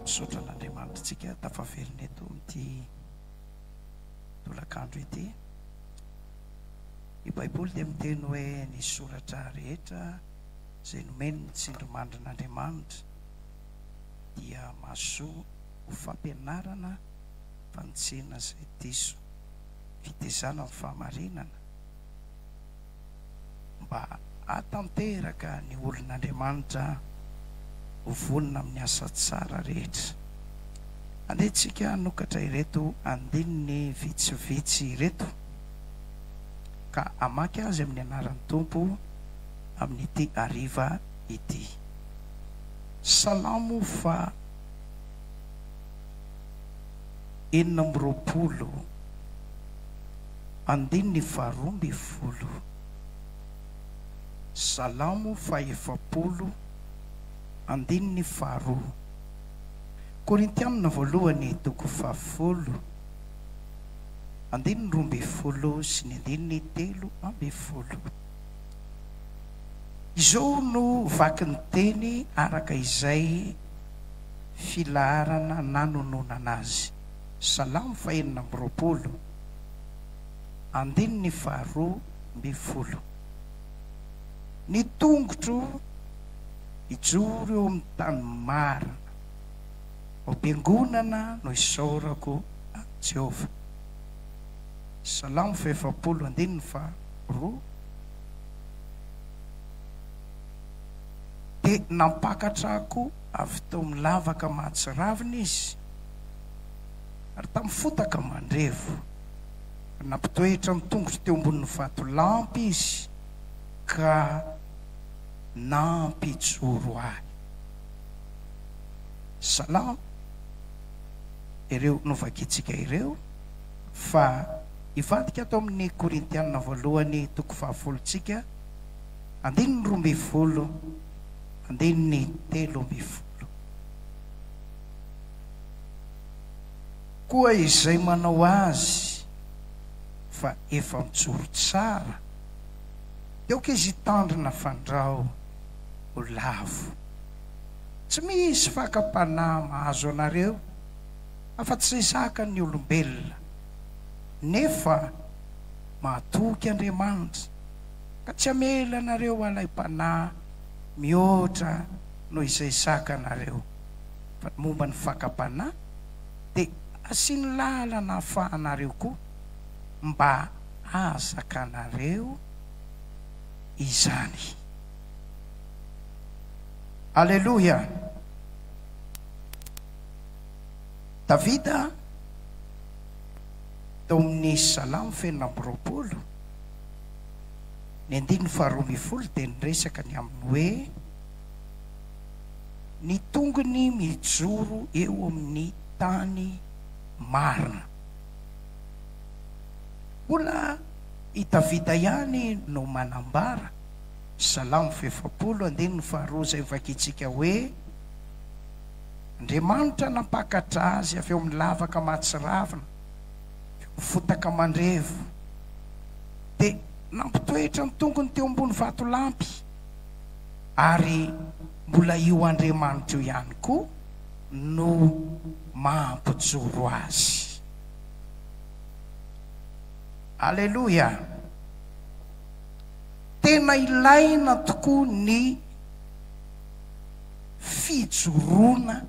misaotra an'Andriamanitra tsika tafavelona eto amin'ity tolakandro ity. Ny Baiboly dia miteny hoe ny soratra rehetra izay nomeny ny tsindrimandrin'Andriamanitra dia mahasoa ho fampianarana, fanitsena izay diso, fitezana amin'ny fahamarinana, mba hatanteraka ny olon'Andriamanitra ho vonona amin'ny asa tsara rehetra. Andehantsika hanokatra ireto andininy vitsivitsy ireto ka hamaky azy amin'ny anaran'ny Tompo amin'ity hariva ity. Salamo fa 80 andininy 12. Salamo fa 70 andininy 2. Korintianina voalohany toko 10 andininy 12 sy ny andininy 13. Izao no vaky ny teny araka izay filaharana nanononana azy. Salamo fa 80 andininy 12. Ny tongotro ijoro eo amin'ny tany marina, ampiangonana no isaorako a Jehova. Salamo fa 70 andininy 2. Dia nampakatrako avy tao amin'ny lavaka mahatsiravina izy, ary tamin'ny fotaka mandrevo, nampitoetra amin'ny tongotro teo ambonin'ny vatolampy izy, ka nampijoro ahy. Salamo ireo novakitsika ireo, fa ivadika atao amin'ny Korintianina voalohany toko 10 tsika andininy 12 andininy 13. Koa izay manao azy fa efa mijoro tsara, eoka izy tandrina fandrao ho lavo. Tsy misy fakapanahy mahazo anareo afa-tsy zaka ny olombelona, nefa mahatoky Andriamanitra ka tsy hamela anareo alai-panahy mihoatra noho izay zaka anareo. Fa momba ny fakapanahy dia asiany lalana ahafahanareo koa mba azaka anareo izany. Aleluia. Davida tao amin'ny Salamo 80 ny andininy 12 dia niresaka ny aminy hoe ny tongony mijoro eo amin'ny tany marina. Mbola i Davida ihany no manambara. Salamo 70 andininy 2 izay vakitsika hoe Andriamanitra nampakatra azy avy eo amin'ny lavaka mahatsiravina, fotaka mandrevo, dia nampitoetra ny tongony teo ambony vatolampy, ary mbola io Andriamanitra io ihany koa no mampijoro azy. Aleluia. Tena ilaina tokoa ny fijoroana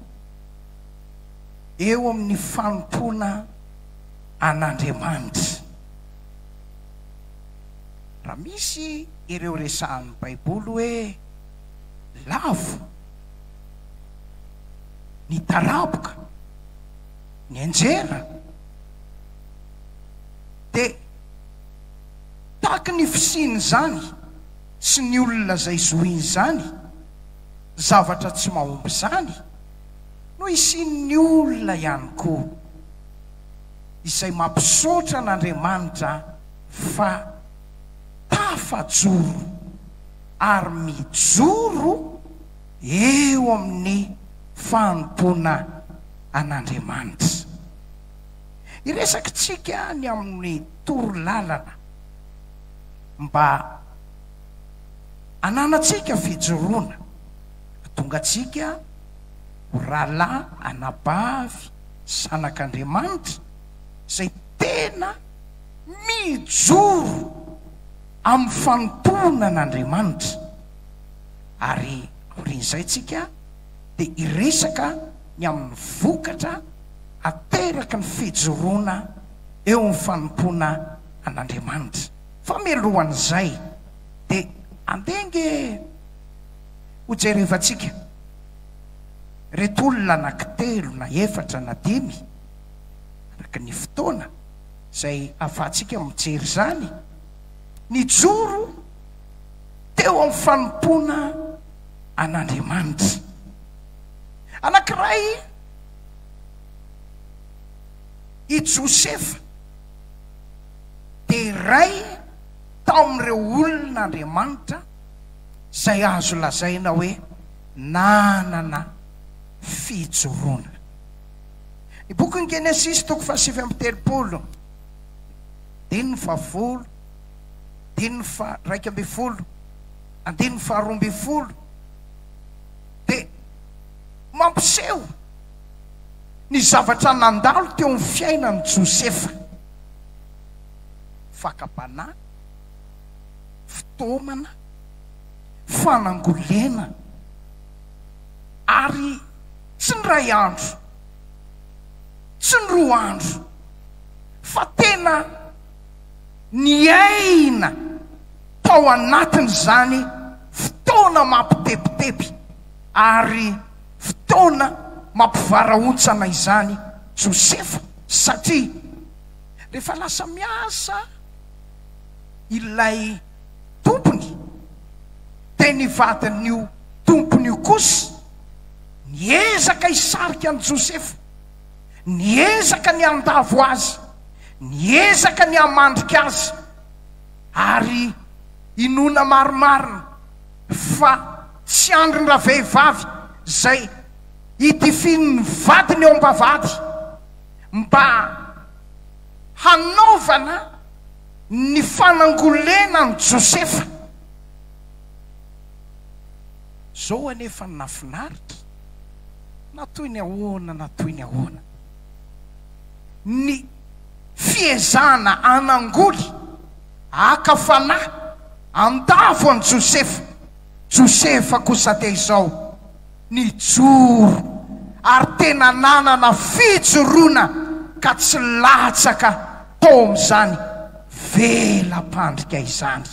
eo amin'ny fanompoana an'Andriamanitra. Raha misy ireo resahan'ny Baiboly hoe lavo, ny taraboka, ny anjera, dia taky ny fisiny zany sy ny olona izay zoiny zany, zavatra tsy mahomby zany, no isin'ny olona ihany koa izay mampisaotra an'Andriamanitra fa tafajoro ary mijoro eo amin'ny fanompoana an'Andriamanitra. Iresaka tsika ny amin'ny torolalana mba ananatsika fijoroana, tonga tsika rahalahy anabavy zanak'Andriamanitra zay tena mijoro amin'ny fanontona an'Andriamanitra. Ary orin'izay tsika dia iresaka ny amin'ny vokatra ateraka ny fijoroana eo amin'ny fanompoana an'Andriamanitra. Fa mialohan'izay dia andenge ho jerevantsika reto olona anankitelo na efatra na dimy araka ny fotoana zay ahafahantsika mijery zany, nijoro teo amin'ny fanompoana an'Andriamanitra. Anankiray i Josefa dia iray tao amin'ireo olon'Andriamanitra zay azo lazaina hoe nanana fijoroana. Ny boky ny Genesis 7:30, andininy 10, andininy 12, andininy 12 dia mampiseho ny zavatra nandalo teo amin'ny fiainan'ny Josefa: fakapanahy, fitomana, fanangolena, ary tsy ny ray andro, tsy ny roa andro, fa tena niaina tao anatin'izany fotoana mampitepitepy ary fotoana mampivarahontsana izany Josefa. Satria rehefa lasa miasa ilay tompony dia nivadin'io tompony io kosa niezaka hisarika ny Josefa, niezaka ny andavo azy, niezaka ny amandrika azy, ary inona marimarina fa tsy androny raha vehivavy zay hitifiny vadiny eo am-bavady mba hanaovana ny fanangolena ny Josefa. Zao anefa nafinaritra, natoy ny ahoana, natoy ny ahoana ny fiezana anangoly akafanahy andavo any Josefa. Josefa kosa dia izao nijoro ary tena nanana fijoroana ka tsy latsaka tao amin'izany velam-pandrika izany.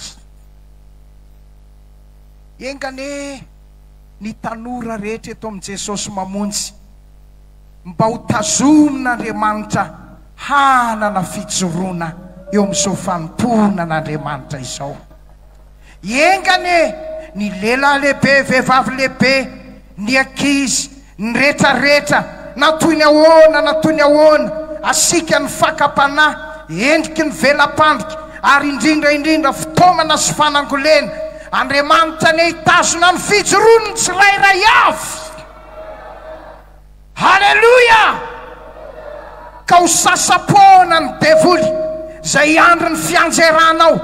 Engane ny tanora rehetra eto amin'i Jesosy mamonjy mba ho tazomin'Andriamanitra hanana fijoroana eo amin'izao fanompoana an'Andriamanitra izao. Engane ny lehilahy lehibe, vehivavy lehibe, ny ankizy, ny rehetrarehetra, natoy ny ahoana, natoy ny ahoana, asika ny fakapanahy, endriky ny velam-pandrika, ary indrindra fitomana sy fanangolena. Andriamanitra ny hitazona ny fijoroany tsirairay avy. Haleluya! Ka ho sasapoana ny devoly zay andro ny fianjeranao,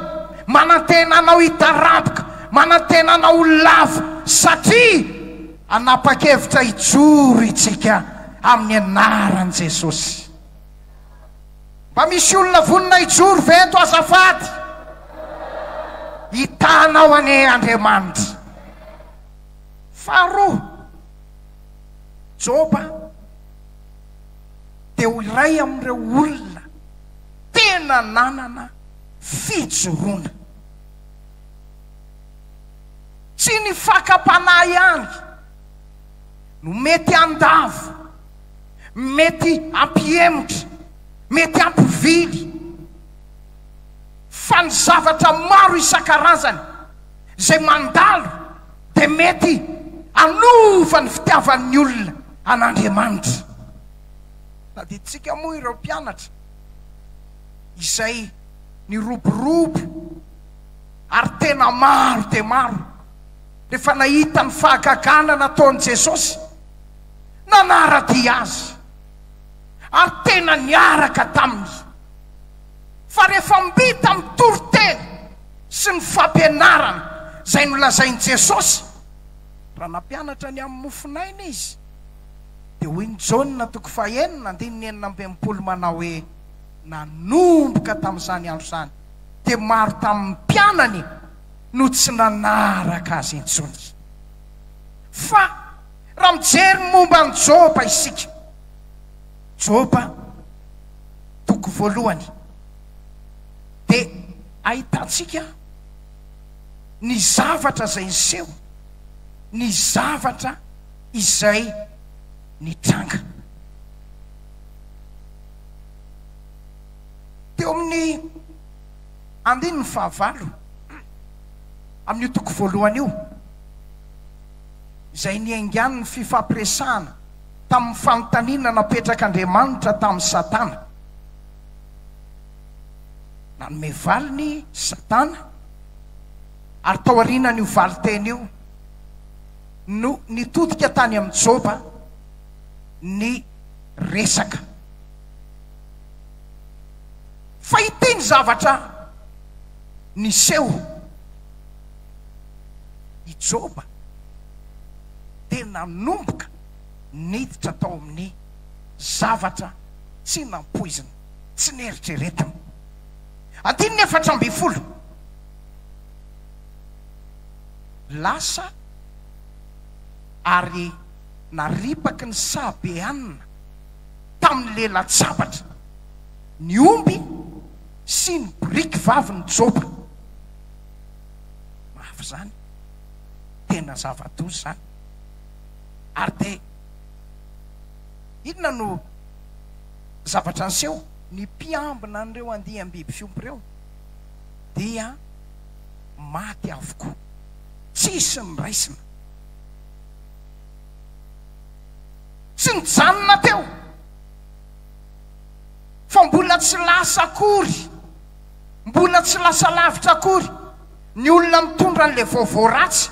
manantenanao hitaraboka, manantenanao lava, satria anapa-kevitra hijoro itsika amin'ny anaran'i Jesosy. Mba misy olona vonona hijoro ve eto azafady? Hitanao ane Andriamanitra. Faharoa, Joba dia iray amin'ireo olona tena nanana fijoroana. Tsy ny fakapanahy ihany no mety andavo, mety ampiemotra, mety ampivily, fa ny zavatra maro isan-karazany zay mandalo dia mety anova ny fitiavan'ny olona an'Andriamanitra. Na dia tsika moa ireo mpianatra izay niroborobo ary tena maro dia maro, rehefa nahita ny fahagagana nataon'i Jesosy nanaradia azy ary tena niaraka taminy. Fa rehefa mbita amin'ny toroteny sy ny fampianarana zay nolazain'i Jesosy, raha nampianatra ny amin'ny mofinaina izy hoy ny Jaona toko fahenina andininy enina amby enimpolo manao hoe nanomboka tamin'izany andro izany dia maro tamin'ny mpianany no tsy nanaraka azy intsony. Fa raha mijery momba ny Joba isika, Joba toko voalohany dia ahitantsika ny zavatra izay niseho, ny zavatra izay nitranga. Teo amin'ny andininy fahavalo amin'io toko voalohany io izay niaingany ny fifampiresahana tamin'ny fanontaniana napetrak'Andriamanitra tamin'ny Satana. Nanome valy ny Satana ary tao aorianan'io valy teny io no nitodika tany amin'ny Joba ny resaka. Fa ity ny zavatra niseho i Joba dia nanomboka niditra tao amin'ny zavatra tsy nampoizina, tsy neritreretiny. Andininy 4 lasa ary naripaky ny sabeanina tamin'ny lelan-tsabatra ny omby sy ny biriky vavy ny Joba. Mafy zany, tena zava-doza zany. Ary dia inona no zavatra niseho? Ny mpiambina an'ireo andiam-biby fiompy ireo dia maty avokoa, tsisy ny raisina, tsy nijanona teo, fa mbola tsy lasa akory, mbola tsy lasa lavitra akory ny olona mitondra an'ilay vaovao ratsy.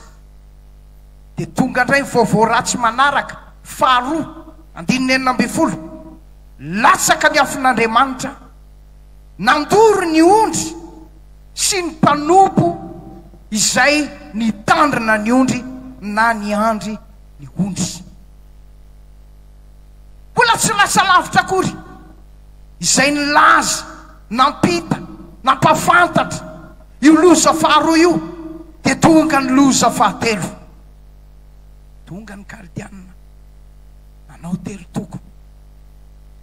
Dia tonga indray vaovao ratsy manaraka faharoa, andininy 9, latsaka ny afin'Andriamanitra, nandoro ny ondry sy ny mpanompo izay nitandrina ny ondry na niandry ny ondry. Mbola tsy lasa lavitra akory izay nilaza, nampita, nampafantatra io loza faharoa io, dia tonga ny loza fahatelo. Tonga ny Kaldianina, nanao telo toko,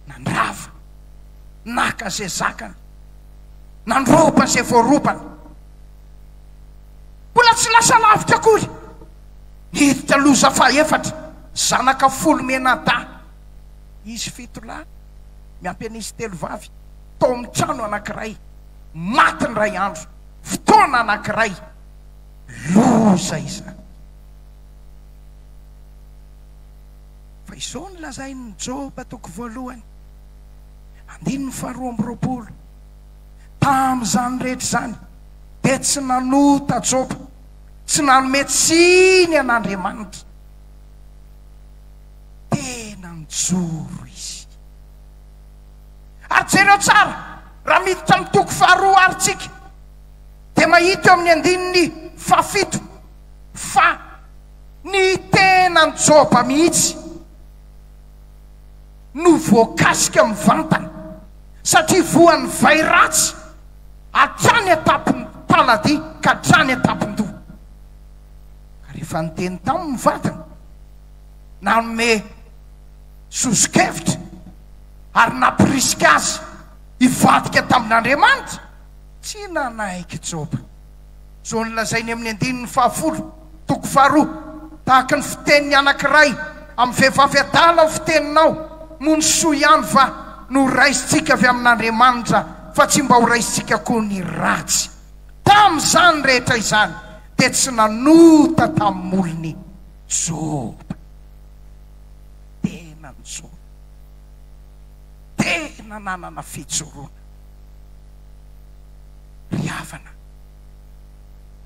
nandrava, naka zay zakany, nandropa zay voaropany. Mbola tsy lasa lavitra akory niditra loza fahaefatra, zanaka 10 menada, izy 7 lahy miampy an'izy 3 vavy, tao amin'ny trano anankiray, maty ny ray andro, fotoana anankiray, loza izany. Fa izao ny lazain'ny Joba toko voalohany, andininy 2 tamin'izany rehetra zany dia tsy nanota Joba, tsy nanome tsiny an'Andriamanitra, tena nijoro izy. Ary jereo tsara, raha miditra amin'ny toko 2 ary tsika dia mahita eo amin'ny andininy 7 fa ny tenany Joba mihitsy no voakasika mivantana, satria voan'ny vai ratsy hatrany atapiny palady ka hatrany atapin-doha. Ka rehefa niteny tamin'ny vatana, nanome sozokevitra ary nampirisika azy hivadika tamin'Andriamanitra, tsy nanaiky Joba. Zao nolazainy amin'ny andininy 10 toko 2, tahaka ny fiteniny anankiray amin'ny vehivavy adala ny fiteninao, mony soa ihany fa no raisitsika avy amin'Andriamanitra, fa tsy mba ho raisitsika koa ny ratsy. Tamin'izany rehetra izany dia tsy nanota tamin'ny molony Joba. Tena ny Joba, tena nanana fijoroana. Ry havana,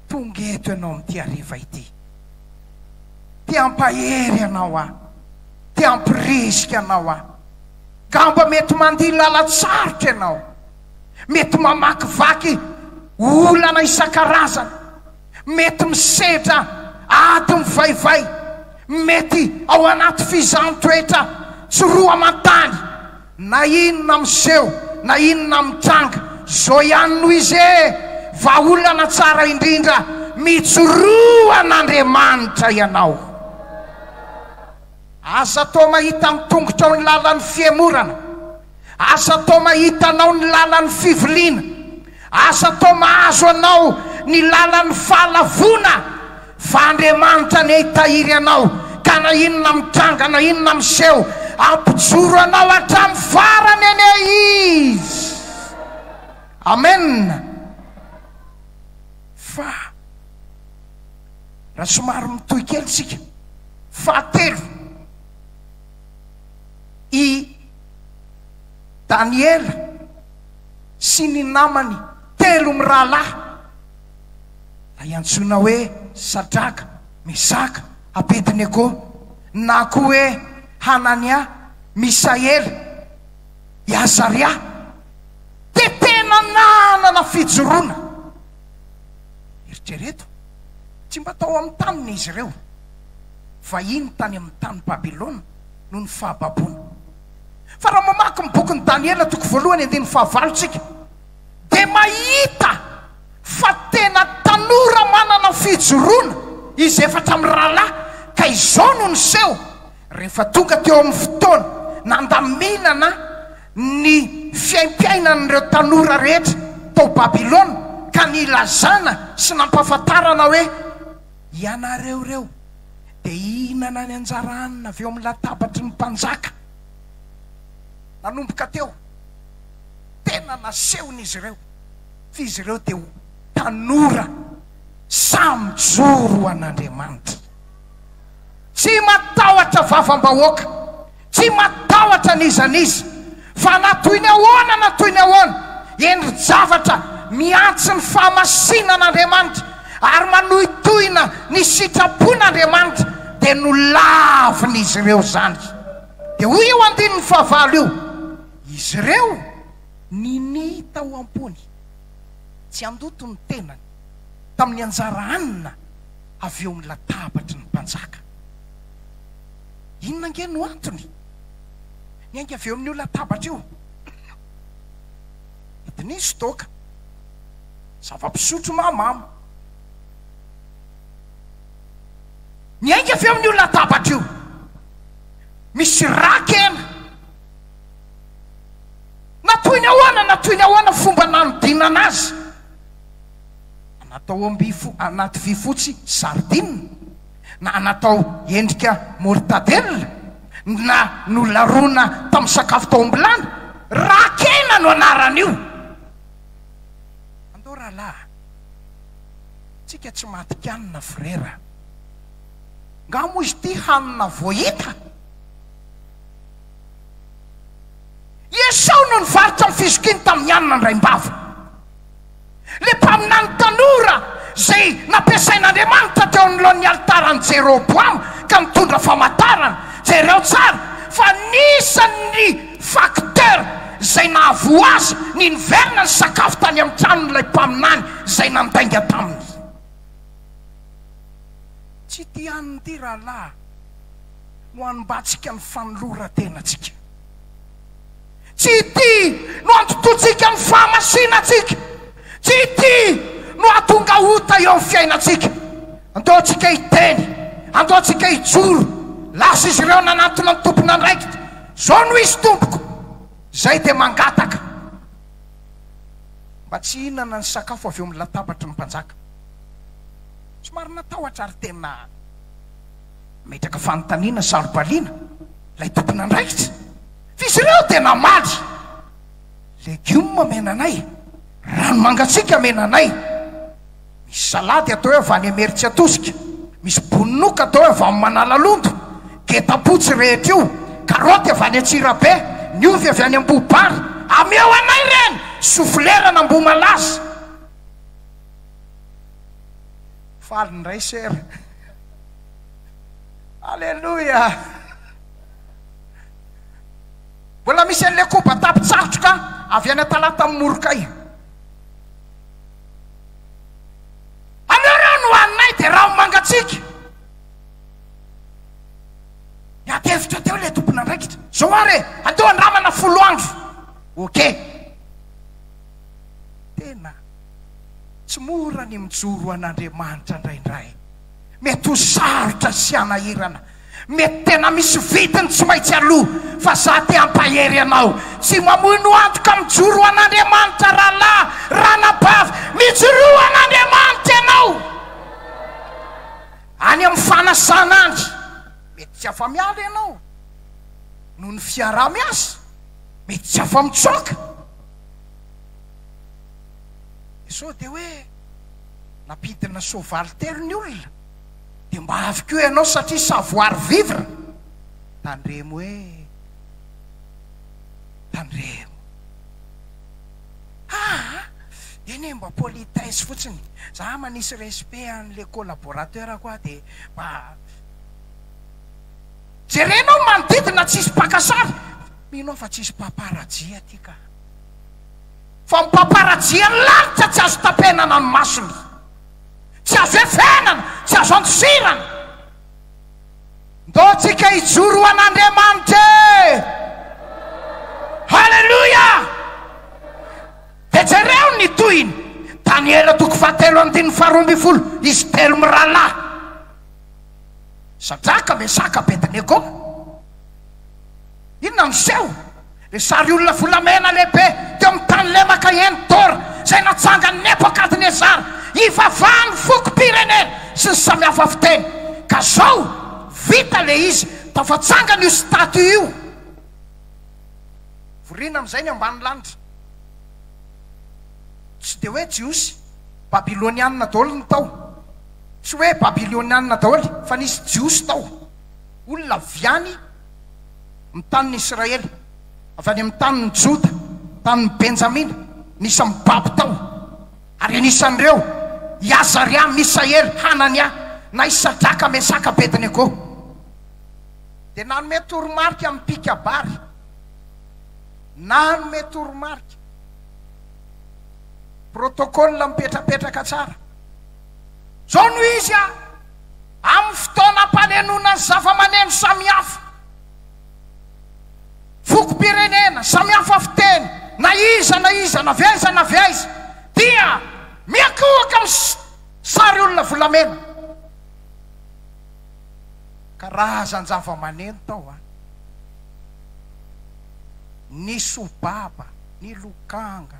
tonga eto ianao amin'ity hariva ity, ty ampahery ianao aho, ty ampirisika anao aho. Gamba mety mandihy lalatsarotra ianao, mety mamakivaky olana isan-karazana, mety misedra ady mivaivay, mety ao anaty fizaham-toetra tsoroa mantany na inona miseho na inona mitranga zao ihany noho izy vaolana tsara indrindra mitsoroan'Andriamanitra ianao. Asa tao mahita mitongotra ao ny lalan'ny fiemorana, asa tao mahita anao ny lalan'ny fiviliana, asa tao mahazo anao ny lalan'ny fahalavona, fa Andriamanitra ny hitahiry anao ka na inona mitranga na inona miseho ampijoro anao hatramin'ny farany ane izy. Amen. Fa raha somary mitohy kely tsika, fahatelo, i Daniela sy ny namany telo mirahalahy iantsoina hoe Sadraka, Mesaka, Abednego, na koa hoe Hanania, Misaela, Azaria, dia tena nanana fijoroana. Eritrereto, tsy mba tao amin'ny taniny izy ireo, vahiny tany amin'ny tany Babilôna no ny fahababoana. Fa raha mamaky ny bokin'ny Daniela toko voalohany andiny fahavalotsika, dia mahita fa tena tanora manana fijoroana izy efatra amin'ny rahalahy, ka izao no niseho rehefa tonga teo amin'ny fotoana nandaminana ny fiaimpiainan'ireo tanora rehetra tao Babilôna, ka nilazana sy nampahafantarana hoe ianareo reo dia ihinana ny anjara hanina avy eo amin'ny latabatry ny mpanjaka. Nanomboka teo tena nasehon'izy ireo, fa izy ireo dia tanora samy joro an'Andriamanitra, tsy matahotra vavam-bahoaka, tsy matahotra nizaniza, fa natoy ny ahoana endry zavatra miantsy ny fahamasinan'Andriamanitra ary manohitohina ny sitrapon'Andriamanitra, dia no lavin'izy ireo zany. Dia hoy eo andininy fahavalo io, izy ireo niny tao am-pony, tsy andoto ny tenany tamin'ny anjara hanina avy eo amin'ny latabatry ny mpanjaka. Inona nge no antony ny ainga avy eo amin'io latabatra io? Etin'izy toka zava-pisotro mahamamo, ny ainga avy eo amin'io latabatra io misy rakena. Natoy ny ahoana fomba nanodinana azy? Anatao anaty vy fotsy sardine, na anatao endrika mortadelle, na nolarona tamin'ny sakafo tao ambilany, rakena no anaran'io. Andao rahalahy, tsika tsy matikanina frera, ngamo izy ty hanina voahita. Esau no nivarotra ny fizokiny tamin'ny anina ndraimbava. Le mpaminany tanora zay nampiasain'Andriamanitra teo anolohan'ny altarany Jeroboam ka mitondra famantarana, jereo tsara fa nisan'ny facteur zay nahavo azy ny niverina ny sakafo tany amin'ny tranon'ilay mpaminany zay nandainga taminy. Tsy ty aniny ty rahalahy no anombatsika ny fanoloran-tenatsika, tsy ty no antototsika ny fahamasinatsika, tsy ty no atonga ota eo amin'ny fiainatsika. Andao tsika hiteny, andao tsika hijoro, lasa izy ireo nanatona ny tompony andraikitra, zao no izy tompoko, zay dia mangataka. Mba tsy hihinana ny sakafo avy eo amin'ny latabatry ny mpanjaka. Somary natahotra ary tena metraka fanontaniana sarobaliana lay tompony andraikitra, fa izy ireo dia namaly. Legioma menanay, rano mangatsika menanay, misy salady atao hoe avy any Ameritsy atosika, misy bononoka atao hoe avy amin'ny Manalalondo, getapotsy rehetra io, karoty avy any Antsirabe, ny ovy avy any Ambobary, ameo anay reny, soflerana Ambomalaza. Faly ndray sera, alleluia. Mbola misy an'le koba tapitsarotroka avy any Talata amin'ny Morokay. Ameo reo no hoaninay dia rano mangatsika. Niatevitra teo le tompony andraikitra, zao ary ateo andramana 10 andro okey tena tsy mora ny mijoro an'Andriamanitra indraindray mety ho sarotra sy anahirana mety tena misy vitiny tsy maintsy aloha fa za te hampahery anao tsy mamono antoka mijoro an'Andriamanitra rahalahy ranabavy mijoro an'Andriamanitra ianao any amin'ny fanasan'andry mety tsy afa miala ianao noho ny fiarah-miasa mety tsy afa mitsoaka so de hoe napidina soavaly telo ny olona de mba avy keo ianao satria savoir vivre tandremo hoe tandremo eny mba politesse fotsiny za manisy respect an'le collaborateur koa de mba jerenao manodidina tsisy pakasary minao fa tsisy paparajia ty ka fa mipaparajia ny lanitra tsy azo tapenana ny masony tsy azo efenana tsy azo andosirana ndotsika hijoro an'Andriamanitra halleluja de jereo ny tohiny Daniela 7:12 izy telo mirahalahy Sadraka Mesaka Abednego inona miseho le sary olona volamena lehibe teo amin'ny tany lemaka entor zay natsanga ny Nebokadnezara ivavahany foko-pirenena sy ny samihafa fiteny ka zao vita le izy tafatsangana io statue io vorina amin'izay ny ambany lanitra tsy de hoe jiosy babilonianina daholo ny tao tsy hoe babilonianina daholo fa nisy jiosy tao olona viany amin'ny tanin'ny Israely avy any amin'ny tanin'ny Joda tanin'ny Benjamina nisy amin'ny Babo tao ary anisan'ireo Azaria Misael Hanania na Sadraka Mesaka Abednego de nanome toromarika amin'ny mpikabary nanome toromarika protokôla mipetrapetraka tsara zao no izy amin'ny fotoana ampanenona ny zava-maneno samihafa foko-pirenena samihafa fiteny na iza na viaiza dia miakohaka amin'ny sary olona volamena karazany zava-maneno tao ny sobaba ny lokanga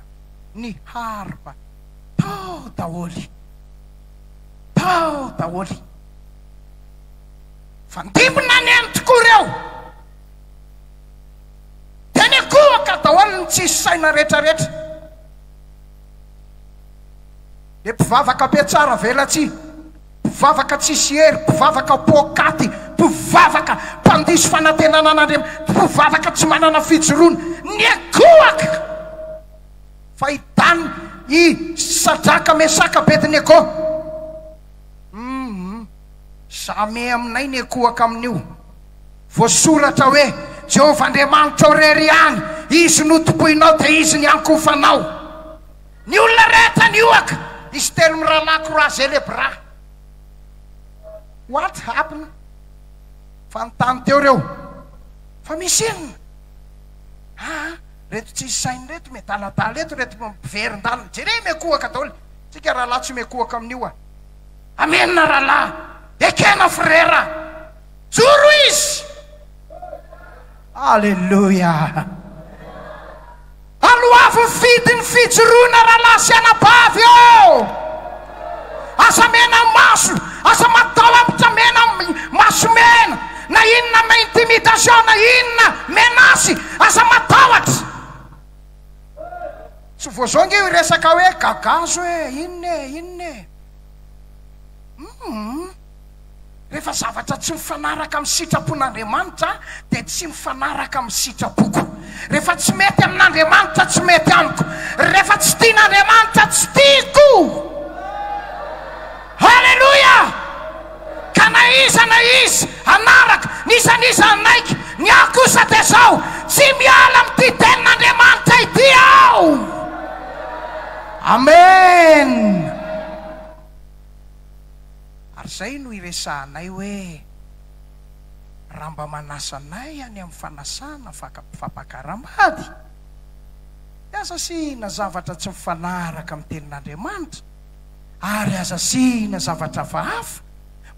ny harpa tao daholy fandimina ny eny tokoa reo de ny akohaka daholy ny tsisy saina rehetrarehetra le mpivavaka be tsara velatsy mpivavaka tsisy hery mpivavaka pokaty mpivavaka mpandiso fanantenana an'Andriamanitra mpivavaka tsy manana fijoroana ny akohaka fa hitany i Sadraka Mesaka Abednego samy aminay ny akohaka amin'io voasoratra hoe Jehovah Andriamanitra orery any izy notompoinao de izy ny ankofanao ny olona rehetra ny ohaka izy telo mirahalahy croisé les bras what happened fanontany teo reo fa misy inona reto tsisy sainy reto medaladala reto miverin-dalana jere miakohaka daholo tsika rahalahy tsy miakohaka amin'io amenina rahalahy ekena frera joro izy alleluja aloavy fidiny fijoroana rahalahy sy anabavy asa mena maso asa matahotra mena maso mena na inona ma intimidation na inona menasy asa matahotra tsy voazonge io resaka hoe gagazo inona rehefa zavatra tsy mifanaraka amin'ny sitrapon'Andriamanitra de tsy mifanaraka amin'ny sitrapoko rehefa tsy mety amin'Andriamanitra tsy mety amiko rehefa tsy tian'Andriamanitra tsy tiako halleluja ka na izy anaraka nisaniza anaiky ny akosa de zao tsy miala amin'ity tenin'Andriamanitra ity aho amen ary zay no iresahanay hoe raha mba manasanay any amin'ny fanasana fampakaram-bady aza sina zavatra tsy mifanaraka amin'ny tenin'Andriamanitra ary aza sina zavatra vahafa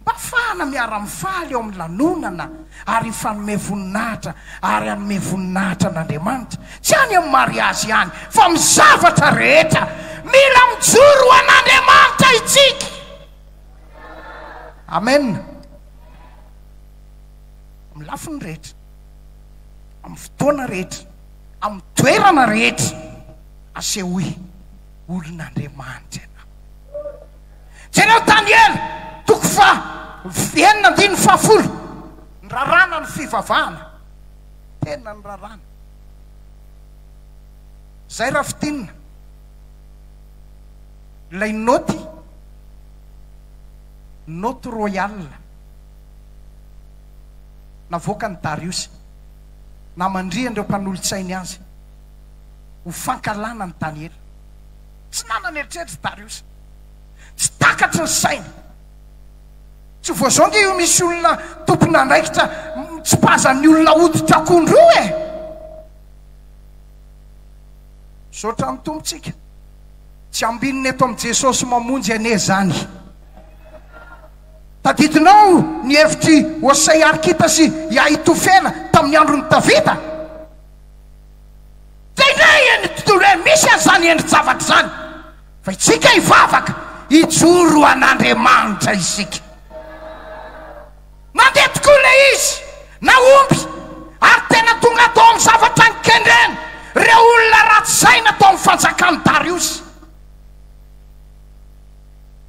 mba fana miara-mifaly eo amin'ny lanonana ary fanome voninahitra ary anome voninahitra an'Andriamanitra tsy any amin'ny mariazy ihany fa amin'ny zavatra rehetra mila mijoro an'Andriamanitra itsika. Amen. Amin'ny lafiny rehetra, amin'ny fotoana rehetra, amin'ny toerana rehetra asehoe olon'Andriamanitra ianao. Jereo Daniely toko fa 9:10 ny rarana ny fivavahana tena ny rarana zay raha fitinina ilay note royale navoaka ny Darius na mandrian'ireo mpanolotsainy azy ho fankalana ny Daniely. Tsy nanana eritreritry Darius, tsy takatry ny sainy, tsy voazonge io misy olona tompona andraikitra tsy pazan'ny olona hoditra akondro sotra ny tompontsika tsy ambininy eto amin'ny Jesosy mamonjy ane zany. Tadidinao ny hevitry Hosea Arkita sy Ahitofela tamin'ny andron'ny Davida. Tenay ny tontolo misy an'izany endri-javatra zany fa itsika hivavaka hijoro an'Andriamanitra isika. Mandeha tokoa le izy naomby ary tena tonga atao amin'ny zavatra nikendreny reo olona ratsy saina atao amin'ny fanjakany Darius.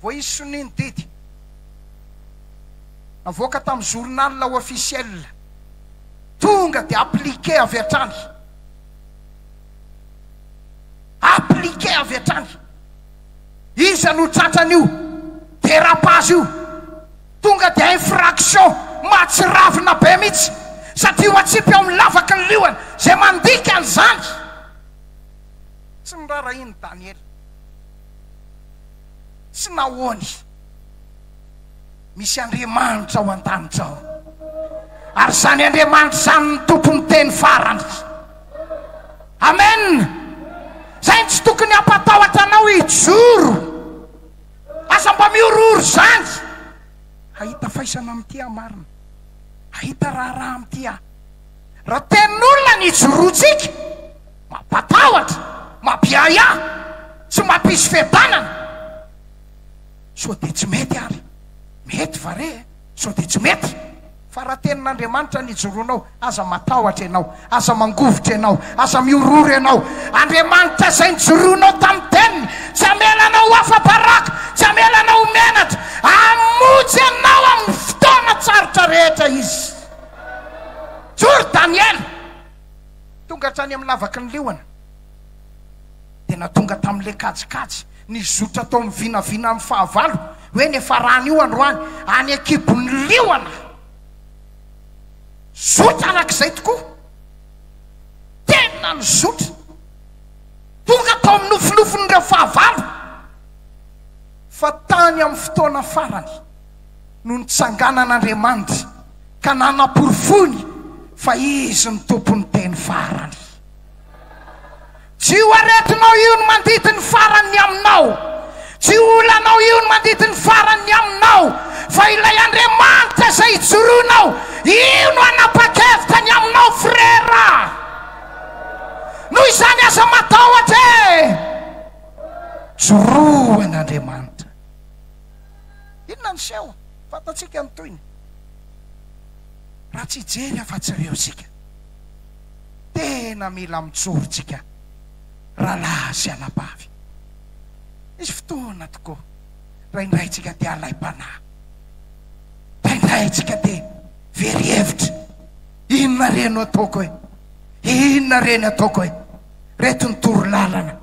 Vo izy soniny didy avoaka tamin'ny journal officiel tonga dia appliqué avy hatrany, appliqué avy hatrany. Izy no tratran'io dérapage io tonga dia infraction mahatsiravina be mihitsy satria ho atsipy ao amin'ny lavaky ny liony zay mandika an'izany. Tsy mirara iny Daniely, tsy nahoany misy Andriamanitra ao an-danitra ao ary zany Andriamanitra zany ny tompony teny farany. Amen. Zay tsy tokony hampatahotra anao hijoro asa mba miororo zany. Ahita faisana amin'ity marina, ahita raha amin'ity raha tenin'olona ny hijorotsika mampatahotra mampiaya tsy mampisy fiadanana so dia tsy mety ary mety vare so dia tsy mety. Fa raha tenin'Andriamanitra ny hijoronao aza matahotra ianao, aza mangovotra ianao, aza miororo ianao. Andriamanitra zay nijoronao tamin'ny teniny tsy amelanao afa-baraka, tsy amelanao menatra, amonjy ianao amin'ny fotoana tsarotra rehetra izy. Joro Daniely tonga hatrany amin'ny lavaky ny liona tena tonga tamin'le kajikajy nizotra tao amin'ny vinavina amin'ny fahavalo hoe nefa rany io androany any ekibon'ny liona. Zotra arak'izay tokoa tena ny zotra tonga tao amin'ny nofinofon'ireo fahavalo fa tany amin'ny fotoana farany no nitsanganan'Andriamanitra ka nanam-porofony fa izy ny tompony teny farany. Tsy ho aretinao io ny mandity ny farany aminao, tsy olanao io ny mandity ny farany aminao, fa ilay Andriamanitra zay hijoronao io no anapa-kevitra ny aminao frera. Noho izany aza matahotra joro an'Andriamanitra. Inona ny seho fatatsika ny toyny raha tsy hijery afa-tsy reo sika tena mila mijorotsika rahalahy sy anabavy. Misy fotoana tokoa raha indraytsika dia alay-panahy, raha indraytsika dia very hevitra. Inona reno ataoko hoe, inona reno ataoko hoe, reto ny toro lalana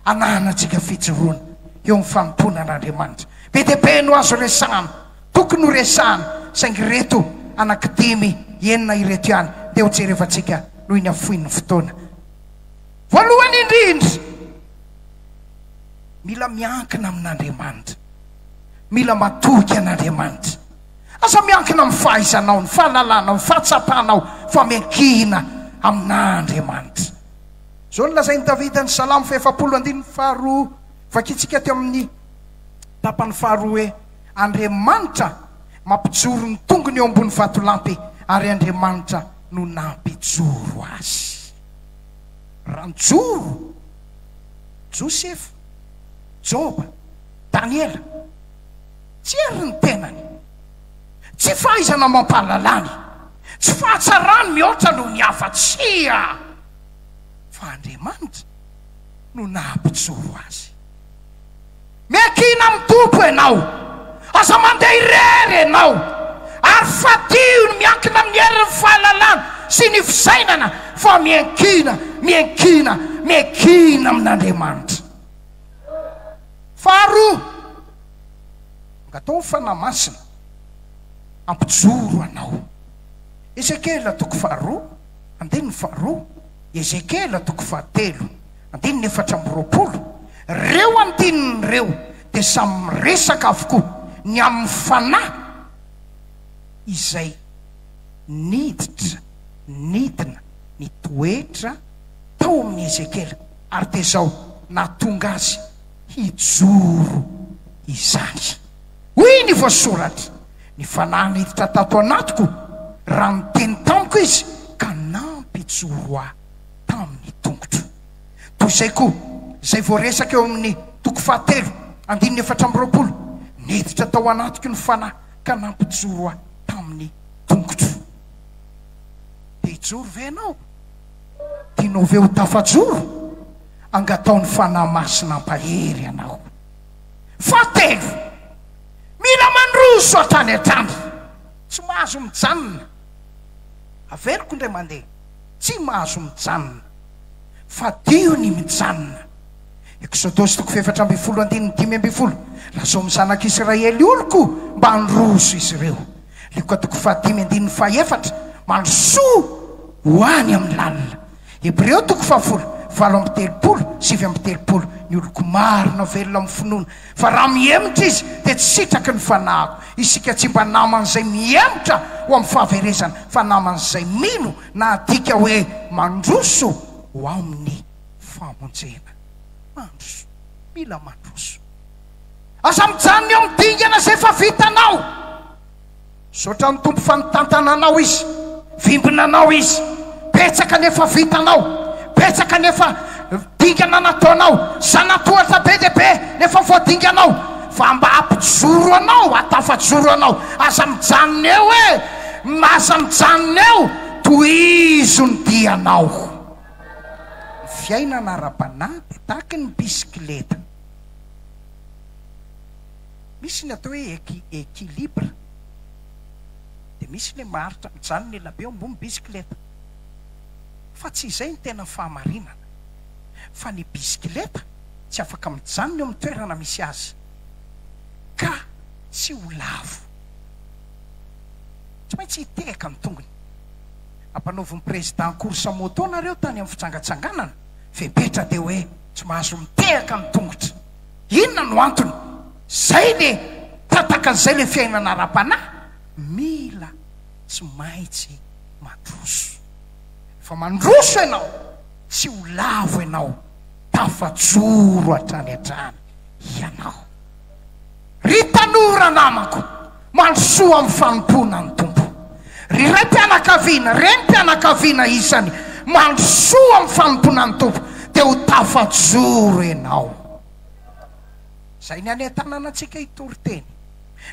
ananatsika fijoroana eo amin'ny fanompoana an'Andriamanitra. Be dia be no azo resahana, tokony ho resahana saingy reto anankidimy enina ireto ihany dia ho jerevantsika noho ny afoin'ny fotoana. Voalohany indrindra mila miankina amin'Andriamanitra, mila matoky an'Andriamanitra aza miankina amin'ny fahaizanao, ny fahalalana, ny fahatsapanao, fa miankina amin'Andriamanitra. Zao ny lazainy Davida ny Salamo 112 vakitsika teo amin'ny tapany faharoa hoe Andriamanitra mampijoro ny tongony eo ambony vatolampy ary Andriamanitra no nampijoro azy. Ranjoro Josefa, Joba, Daniela, tsy ery ny tenany, tsy fahaizana mampahalalany, tsy fahatsarany mihoatra no ny hafa-tsia, fa Andriamanitra no nampijoro azy. Miankina amin'ny Tompo ianao, aza mandeha irery ianao, ary fadio ny miankina amin'ny herin'ny fahalalana sy ny fisainana, fa miankina amin'Andriamanitra. Faharoa, ngatao fanahy masina ampijoro anao. Ezekela 2:2, Ezekela 2:4, reo andininy reo dia samy miresaka avokoa ny amin'ny fanahy izay nidina ny toetra tao amin'ny Ezekela, ary dia zao nahatonga azy hijoro izany. Hoy ny voasoratra, ny fanahy niditra tato anatiko raha miteny tamiko izy ka nampijoro ahy tamin'ny tongotro. Toy izay koa izay voaresaka eo amin'ny 2:4, niditra tao anatiko ny fanahy ka nampijoro ahy tamin'ny tongotro. Dia hijoro ve ianao? Tianao ve ho tafajoro? Angataony fanahy masina ampahery ianao. Fahatelo, mila mandroso hatrany hatrany, tsy mahazo mijanona. Averiko indray mandeha, tsy mahazo mijanona, fa dio ny mijanona. Exodosy 4:15, lazao amin'ny zanak'Israely oloko mba handroso izy ireo. Luka 5:14, mandrosoa ho any amin'ny lalina. Hebreo 7:30, ny oloko marina velona amin'ny finoana, fa raha miemotra izy dia tsy sitraky ny fanahiko. Isika tsy mba naman'izay miemotra ho amin'ny fahaverezana, fa naman'izay mino na adika hoe mandroso ho amin'ny famonjena. Mandroso, mila mandroso. Aza mijanona eo amin'ny dingana izay efa vitanao, saotra ny tompo fanotantananao izy, vimbinanao izy, petsaka nefa vitanao, petsaka nefa dingana nataonao, sanatohatra be dia be nefa voadinganao, fa mba ampijoro anao, atafajoro anao. Aza mijanona eo aza mijanona eo tohizo ny dianao. Fiainana ara-panahy dia tahaka ny bisikileta, misy ny atao hoe équilibre, dia misy ny maharitra mijanona ela be ambony bisikileta. Fa tsy izay ny tena fahamarinana, fa ny bisikileta tsy afaka mijanona eo amin'ny toerana misy azy ka tsy ho lavo, tsy maintsy hitehaka ny tongony. Ampanaoviny président course moto nareo tany amin'ny fitsangatsanganana, fepetra dia hoe tsy mahazo mitehaka ny tongotra. Inona no antony? Zay le tataka an'izay le fiainana ara-panahy, mila tsy maintsy mandroso. Fa mandroso ianao, tsy ho lavo ianao, tafajoro hatrany hatrany ianao. Ry tanora namako, mandrosoa amin'ny fanompona ny Tompo. Ry ray mpianakaviana, reny mpianakaviana isany, mandrosoa amin'ny fanompona ny Tompo, dia ho tafajoro ianao. Zay ny anentanana antsika hitory-teny,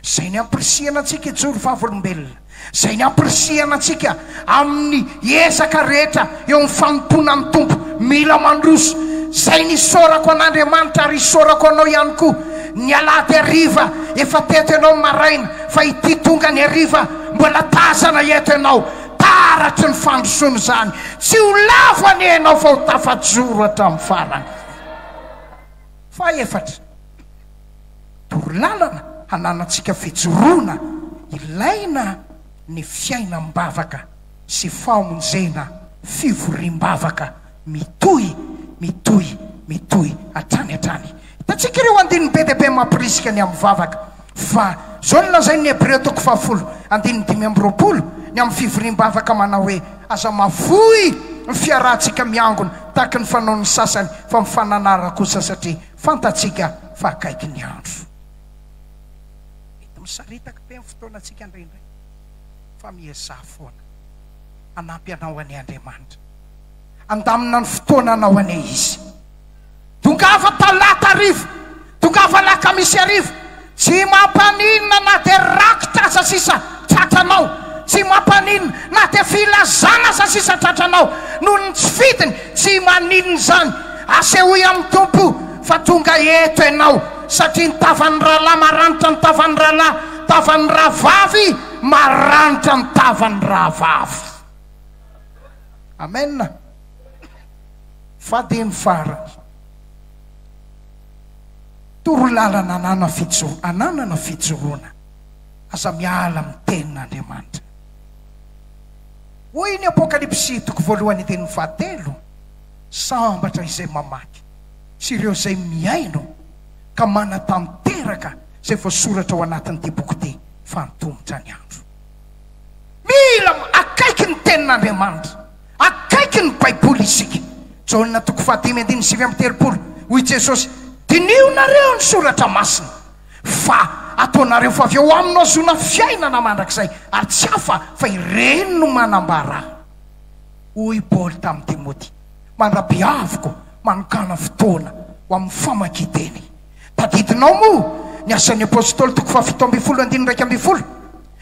zay ny ampirisihana antsika hijoro vavolombelona, zay ny ampirisihana antsika amin'ny ezaka rehetra eo amin'ny fanompona ny Tompo. Mila mandroso. Zay ny sorako an'Andriamanitra ary sorako anao ihany koa. Ny alady ariva efa teto ianao maraina, fa ity tonga ny ariva mbola tazana eto ianao. Taratry ny fandrosoana zany, tsy ho lavo any ianao fa ho tafajoro hatramin'ny farany. Fahaefatra, torolalana hananantsika fijoroana, ilaina ny fiainam-bavaka sy fahamonjena fivoriam-bavaka mitohy hatrany hatrany. Hitantsika ireo andininy be dia be mampirisika ny amin'ny vavaka, fa zao ny lazay ny Hébreu toko 10:5 ny amin'ny fivoriam-bavaka manao hoe aza mavoy ny fiarahantsika miangona tahaka ny fanaon'ny sasany fa mifananara kosa satria fantatsika fa akaiky ny andro. Mety misaritaka be ny fotoanantsika indraindray fa miezah foana anampy anao any Andriamanitra, andamina ny fotoana anao ane izy. Tongava talata arivo, tongava lakamisy arivo, tsy mampaninona na de rakitra aza sisa tratranao, tsy mampaninona na de filazana aza sisa tratranao, noho ny tsy fidiny tsy maninona zany. Asehoy amin'ny tompo fa tonga eto ianao, satria ny tavan'ny rahalahy maranitra ny tavan'ny rahalahy, tavan'ny rahavavy maranitra ny tavan'ny rahavavy. Amen. Fadiny farany, toro lalana ananana fijoroana, aza miala amin'ny tenin'Andriamanitra. Hoy ny Apokalipsy 1:7, sambatra izay mamaky sy ireo izay miaino ka manatanteraka izay voasoratra ao anatin'ity boky ity fa nitombotra ny andro. Mila akaiky ny tenin'Andriamanitra, akaiky ny Baiboly isika. Jaona 5:7 hoy Jesosy, dinionnareo ny soratra masina fa ataonareo fa avy eo aminao zona fiainana mandrakizay ary tsy hafa fa ireny no manambara. Hoy Paoly tamin'ny Timoty, mandrapiaviko manokana fotoana ho amin'ny famakian-teny. Tadidinao moa ny asan'ny apôstôly 7:12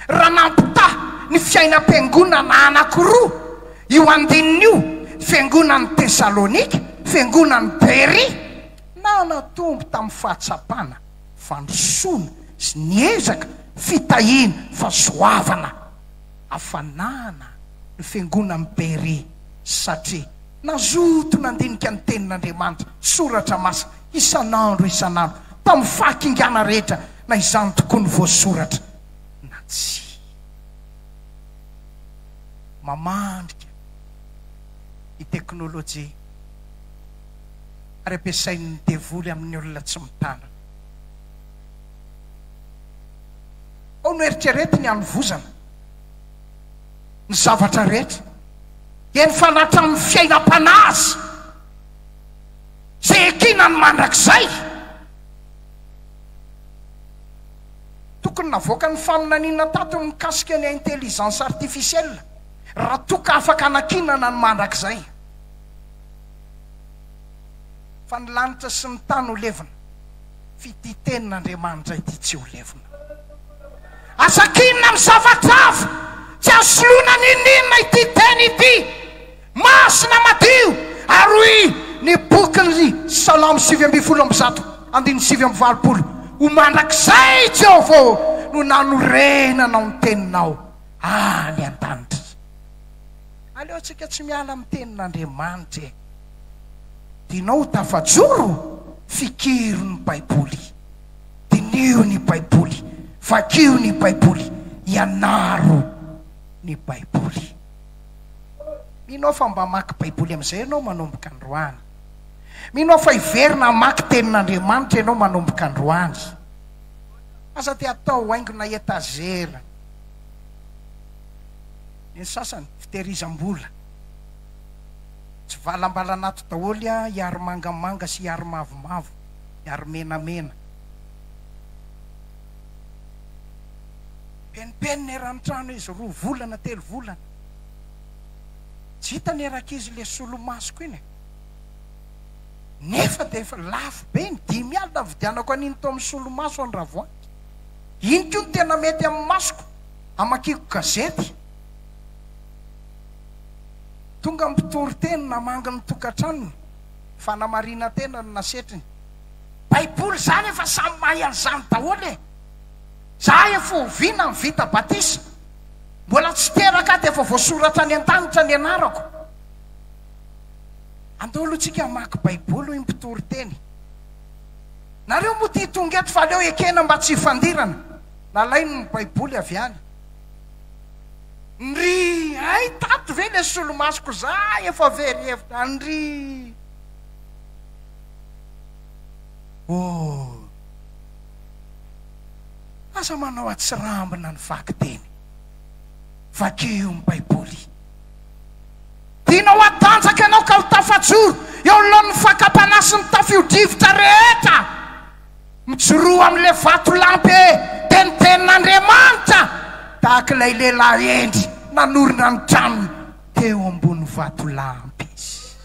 raha nampita ny fiainam-piangonana anankiroa io andininy io, fiangonan'ny Tesalonika, fiangonan'ny Bery, na natombo tamin'ny fahatsapana, fandrosoana sy niezaka fitahiana fahasoavana hafanana ny fiangonan'ny Bery, satria nazoto nandinika ny tenin'Andriamanitra soratra masina isan'andro tamin'ny fakingana rehetra na izany tokoa ny voasoratra na tsy. Mamandrika i teknôlôjia ary ampiasain'ny devoly amin'ny olona tsy mitana. Ao no eritrerety ny hanovozana ny zavatra rehetra eny fanatra amin'ny fiainam-panazy zay ekina ny mandrakizay. Tokony navoaka ny faminaniana tato mikasika ny intelligence artificielle raha toka afaka anakinana ny mandrakizay. Fa ny lanitra sy ny tany ho levina, fititenin'Andriamanitra ity tsy ho levina. Asakinina amin'ny zavatra hafa, tsy asoloana ninina ity teny ity, masina madio. Ary ny bokin'ny Salamo 7:7 ho mandrakizay Jehovah no nanorenanao ny teninao any an-danitra. Aleo tsika tsy miala amin'ny tenin'Andriamanitra. Dinao tafajoro fikiro ny Baiboly, dinio ny Baiboly, vakio ny Baiboly, ianaro ny Baiboly. Minao fa mba maky Baiboly amin'izay ianao manomboka androany. Minao fa hiverina maky tenin'Andriamanitra ianao manomboka androany. Asa te atao haingona etazera. Ny sasany fitehirizam-bola, tsy valambalanato daholy iary mangamanga sy iary mavomavo, iary menamena. Penipeny ny ranotrano izy 2 volana 3 volana. Tsy hita ny rakizy le solomasoko iny. Nefa dia efa lafo be ny 5 alina vidianako aniny tao amin'ny solomaso any Ravoaky. Iny koa ny tena mety amin'ny masoko, amakiko gazety. Tonga mpitory teny namanga ny tokantranony, fanamarina tena ny nasetriny. Baiboly zany efa samy mahay an'izany daholo e. Za efa oviana ny vita batisa, mbola tsy teraka dia efa voasoratra ny an-danitra ny anarako. Andolo tsika maky Baiboly hoy mpitory teny. Nareo moa tia tonga eto fa leo ekena mba tsy hifandirana, nalainy ny Baiboly avy any. Ndry ay tato ve le solomasoko za efa very hevitra ndry. Oh, asa manao atsirambina ny vakiteny vakeo ny baiboly tianao atanjaka anao ka ho tafajoro eo alohan'ny fakapanasy ny tafiodrivotra rehetra mijoroa amin'le vatolampy tenitenin'Andriamanitra tahaka ilay lehilahy endry nanorina ny tranony teo ambony vatolampy izy.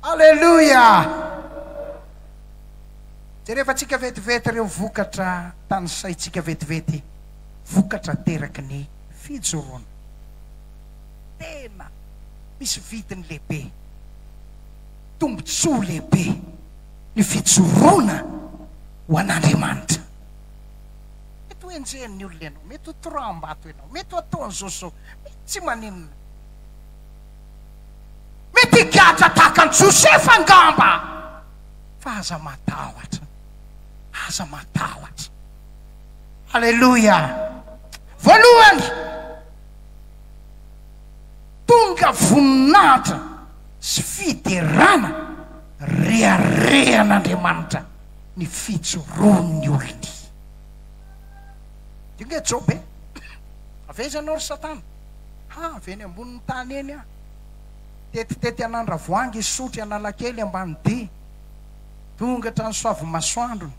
Alleluia. Je rehefa tsika vetivety reo vokatra tany saitsika vetivety vokatra teraky ny fijoroana tena misy vidiny lehibe tombotsoa lehibe ny fijoroana ho an'Andriamanitra. Mety ho enjen'ny olona ianao, mety ho toram-bato ianao, mety ho ataony zoso, mety tsy maninona, mety higatra tahaka ny Josefa angamba fa aza matahotra, aza matahotra. Alleluia. Voalohany tonga voninahitra sy fiderana reharehan'Andriamanitra ny fijoroan'ny olony. Dinga Jobe avezanao ry Satana aveny ambonin'ny tany eny tetitety anandra voangy sotry analakely ambany dia tonga trany soavy masoandrony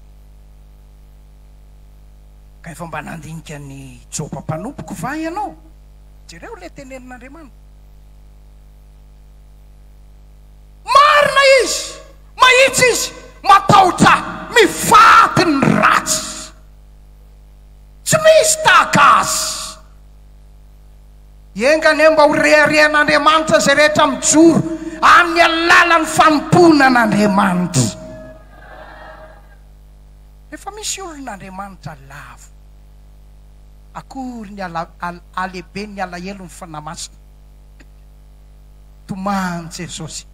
ka efa mba nandinika ny Joba mpanompoky va ianao jereo le tenenin'Andriamanitra. Marina izy mahitsy izy matahotra mifaty ny ratsy tsy misy tahaka azy engany mba ho reharehan'Andriamanitra zay rehetra mijoro amin'ny alalan'ny fanompona an'Andriamanitra. Efa misy olon'Andriamanitra lavo akory ny alehibe ny alahelo ny fanamasina tomany Jesosy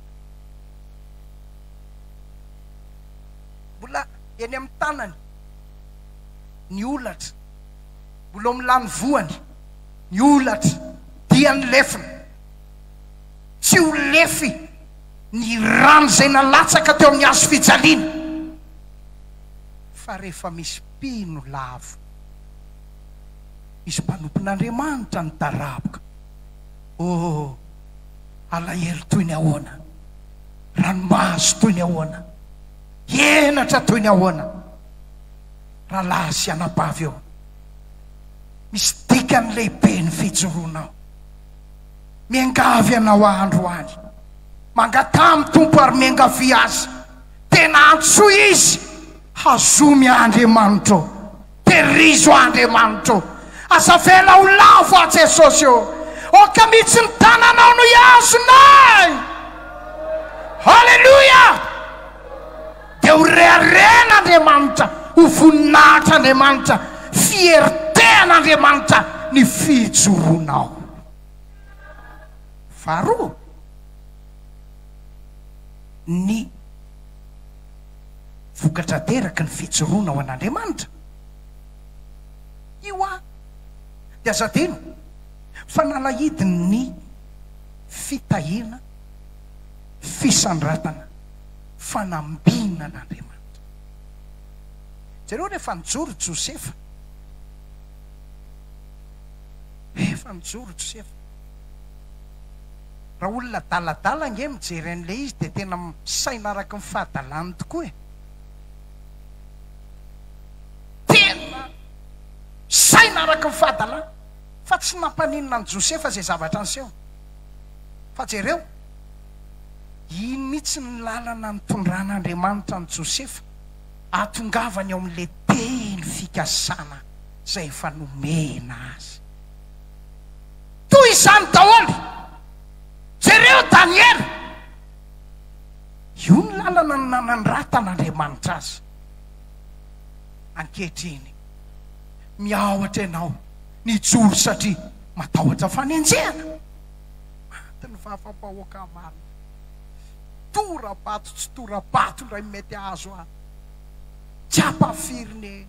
mbola eny amin'ny tanany ny olatra mbola milany voany ny olatra dia ny lefiny tsy ho lefy ny rano zay nalatsaka teo amin'ny hazo fijaliana fa rehefa misy mpino lavo misy mpanompon'Andriamanitra ny taraboka alahelo toy ny ahoana, ranomaso toy ny ahoana, henatra toy ny ahoana, rahalahy sy anabavy eo misy dikany lehibe ny fijoroanao. Miangavy anao andro any mangatamy tompo ary miangavy azy tena antso izy hazomy Andriamanitra terizo Andriamanitra azavela ho lavo a Jesosy oka mihitsy ny tananao no iazonay. Halleluia. Dia ho reharen'Andriamanitra ho voninahitr'Andriamanitra fiertean'Andriamanitra ny fijoroanao. Faharoa ny vokatra teraky ny fijoroana ho an'Andriamanitra io dia azadino fa nalahidiny ny fitahiana fisandratana fanambina an'Andriamanitra. Jereo rehefa nijoro Josefa raha olona daladala nge mijery an'le izy dia tena saina araky ny fahadalany tokoa tena saina araky ny fahadalany fa tsy nampaninina ny Josefa zay zavatra anseho fa jereo iny mihitsy ny lalana ny tondran'Andriamanitra ny Josefa atongavany ao amin'le teny fikasana zay efa nomena azy toy izany daholo. Jereo Daniel io ny lalana ny nanandratan'Andriamanitra azy. Ankehitriny miaotra ianao nijoro satria matahotra fanenjehana maty ny vafampahoaka marina tora-bato tsy tora-bato ndray mety azo any tsy ampafiriny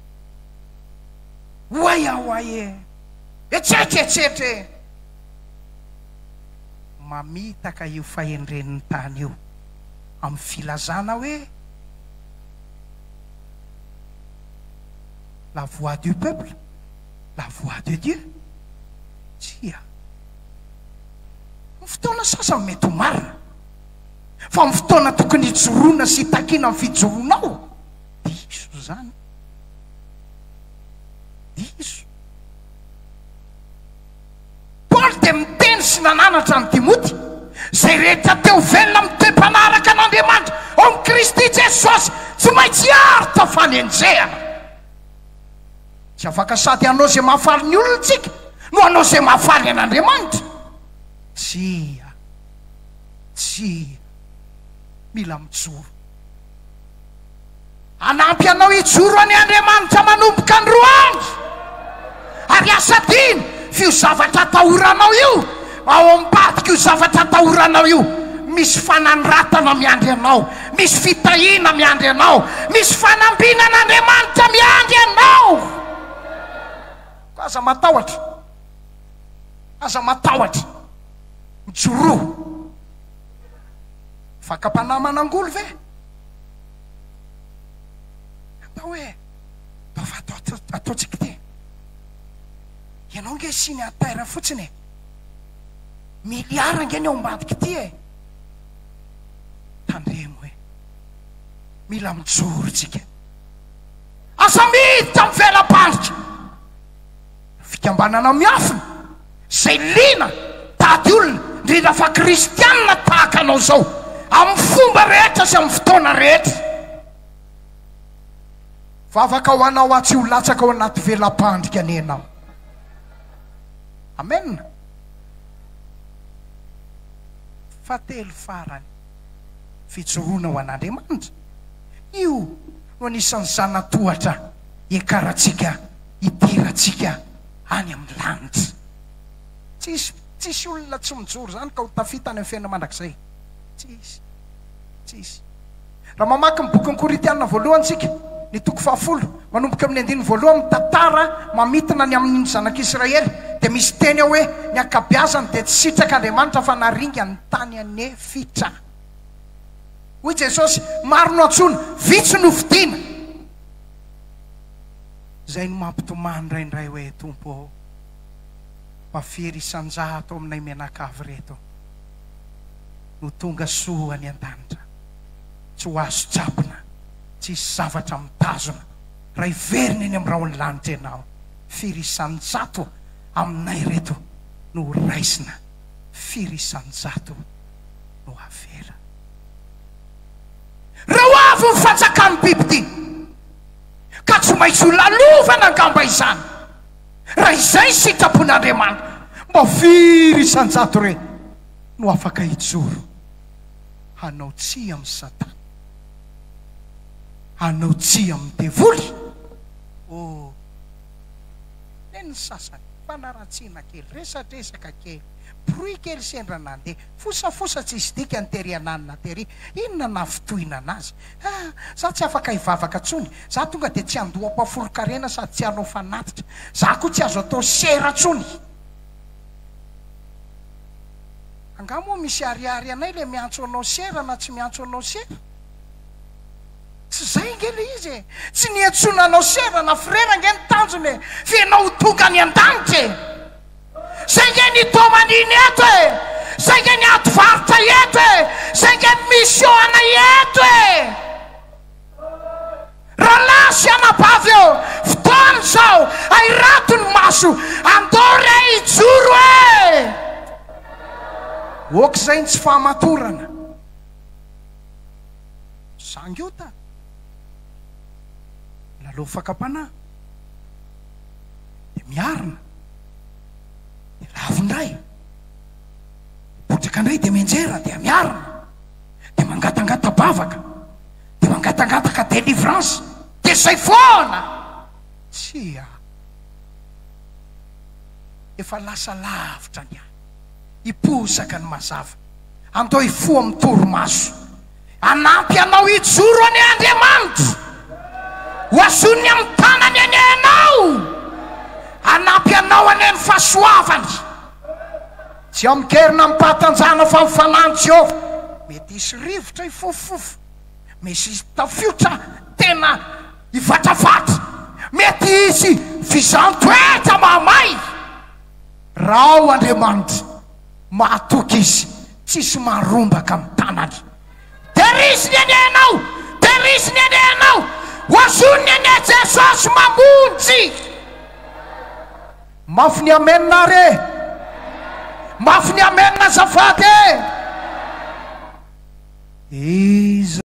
oaie etsetretsetre mamitaka io fahendren'ny tany io amin'ny filazana hoe la voix du peuple, la voix de Dieu. Tsia fotoana sasany mety ho marina fa amin'ny fotoana tokony hijoroana sy hitakina amin'ny fijoronao diso zany diso. Paoly dia miteny sy nananatra ny Timoty zay rehetra teo velona amin'ny toe-mpanaraka an'Andriamanitra ao amin'ny Kristy Jesosy tsy maintsy arita fanenjehana. Tsy afaka sady anao zay mahafaly ny olona tsika no anao zay mahafaly an'Andriamanitra. Tsia mila mijoro. Anampy anao hijoro any Andriamanitra manomboka ny roa andro ary asadiny fio zavatra atahoranao io ao ambadika io zavatra atahoranao io misy fananratana miandry anao, misy fitahina miandry anao, misy fanambinan'Andriamanitra miandry anao. Aza matahotra, aza matahotra mijoro fakampanaman'angoly ve atao hoe ataotsika ty ianao nge siny ataira fotsiny e miliara nge ny ao ambadika ty e tandremo hoe mila mijoro tsika asa miditra amin'ny velam-paritra fikambanana miafina zay lina tady olona ndrindra fa kristianina tahaka anao zao amin'ny fomba rehetra sy amin'ny fotoana rehetra fa afaka ho anao atsy ho latsaka ao anaty velam-pandrika any anao. Amen. Fatelo farany fijoroana ho an'Andriamanitra io no anisan'ny zanatohatra hiakaratsika hidiratsika any amin'ny lanitra. Tsisy olona tsy mijoro zany ka ho tafitany amin'ny fiainana mandrakizay. Tsisy. Raha mamaky ny boky ny Koritianina voalohany tsika ny toko 10 manomboka amin'ny 1 mitantara mamitana ny amin'ny zanak'Israely dia misy teny ao hoe ny akabiazany dia tsy sitraka Andriamanitra fa naringa ny tany anefitra. Hoy Jesosy maro no antsoina vitsy no vidiana. Zay no mampitomany indraindray hoe Tompo mafiry isan-jato aminay menakavy reto no tonga soa ny an-danitra tsy ho azo tsapona tsisy zavatra mitazona raha iverina eny amin'ny raha ny lanitra ianao firy isan-jato aminay reto no raisina firy isan-jato no avera. Raha avy ny fanjakany biby ty ka tsy maintsy ho lalovana angamba izany raha izay sitrapon'Andriamanitra mba firy isan-jato re no afaka hijoro hanao tsia amin'ny Satana, hanao tsia amin'ny devoly. Ny sasany fanaratsiana kely resadresaka kely bruit kely sendra nandeha fosafosa tsisy dika nteriananina tery inona nafitohina anazy za tsy afaka hivavaka tsony za tonga dia tsy andoha ampafolo-karena sady tsy hanao fanatitra za koa tsy azo atao sera tsony. Angamo misy ariary anay le miantso anao sera na tsy miantso anao sera tsy zay nge le izy e tsy niantsona anao sera na frera nge ny tanjony fianao tonga ny an-danitra e zay nge ny domaniny eto e zay nge ny atovaritra eto e zay nge ny missiona eto e raha lasy anabavy eo fotoany zao airato ny maso andore hijoro e oka zay ny tsy fahamatorana sangiota lalova fakapana dia miarina dia lavindray botraka indray dia menjera dia miarina dia mangatangata bavaka dia mangatangataka délivrance dia zay foana tsia efa lasa lavitra ny hiposaka ny mazava andao hifo amin'ny toromaso anampy anao hijoro any Andriamanitra ho azony amin'ny tanany any anao anampy anao any amin'ny fahasoavany tsy amikerina mipatanjana fa mifanany Jehova mety hisy rivotra hifofofo misy tafiotra tena hivatravatra mety izy fizantoetra mamay raha ao Andriamanitra mahatoky izy tsisy marombaka amin'ny tanany. Terisiny anenao, terisiny anenao, hoazony ane Jesosy mamonjy. Mafy ny amenna re, mafy ny amenna azafady e.